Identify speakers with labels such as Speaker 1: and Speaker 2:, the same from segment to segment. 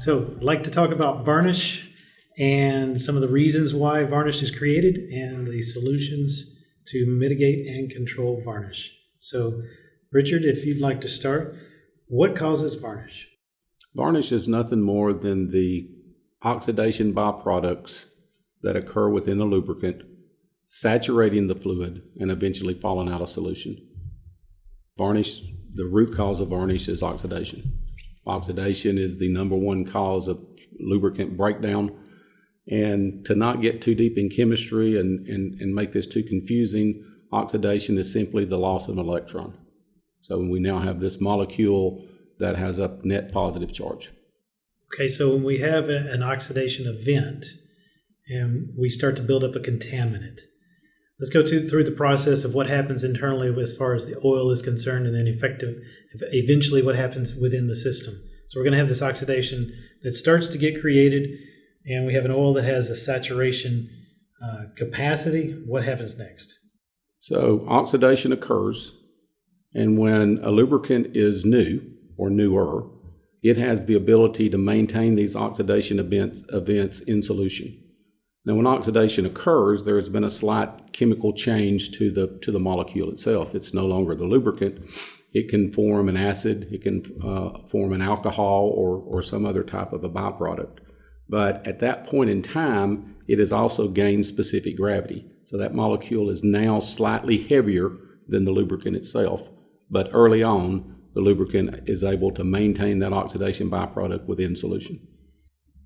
Speaker 1: So I'd like to talk about varnish and some of the reasons why varnish is created and the solutions to mitigate and control varnish. So Richard, if you'd like to start, what causes varnish?
Speaker 2: Varnish is nothing more than the oxidation byproducts that occur within a lubricant, saturating the fluid and eventually falling out of solution. Varnish, the root cause of varnish is oxidation. Oxidation is the number one cause of lubricant breakdown. And to not get too deep in chemistry and make this too confusing, oxidation is simply the loss of an electron. So we now have this molecule that has a net positive charge.
Speaker 1: Okay, so when we have an oxidation event and we start to build up a contaminant, let's go through the process of what happens internally as far as the oil is concerned, and then eventually what happens within the system. So we're going to have this oxidation that starts to get created, and we have an oil that has a saturation capacity. What happens next?
Speaker 2: So oxidation occurs, and when a lubricant is new or newer, it has the ability to maintain these oxidation events in solution. Now, when oxidation occurs, there has been a slight chemical change to the molecule itself. It's no longer the lubricant. It can form an acid, it can form an alcohol or some other type of a byproduct. But at that point in time, it has also gained specific gravity. So that molecule is now slightly heavier than the lubricant itself. But early on, the lubricant is able to maintain that oxidation byproduct within solution.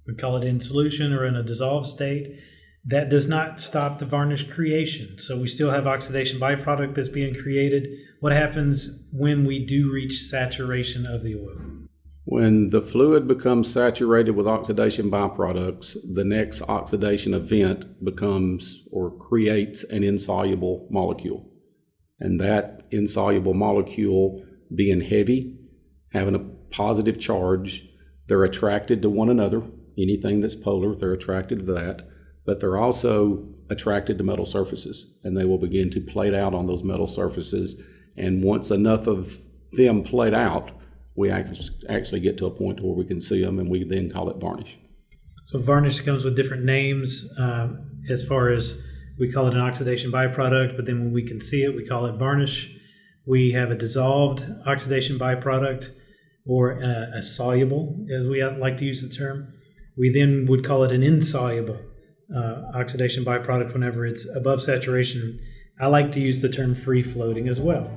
Speaker 1: We call it in solution or in a dissolved state. That does not stop the varnish creation. So we still have oxidation byproduct that's being created. What happens when we do reach saturation of the oil?
Speaker 2: When the fluid becomes saturated with oxidation byproducts, the next oxidation event becomes or creates an insoluble molecule. And that insoluble molecule, being heavy, having a positive charge, they're attracted to one another. Anything that's polar, they're attracted to that. But they're also attracted to metal surfaces, and they will begin to plate out on those metal surfaces. And once enough of them plate out, we actually get to a point where we can see them, and we then call it varnish.
Speaker 1: So varnish comes with different names as far as we call it an oxidation byproduct, but then when we can see it, we call it varnish. We have a dissolved oxidation byproduct or a soluble, as we like to use the term. We then would call it an insoluble oxidation byproduct whenever it's above saturation. I like to use the term free floating as well.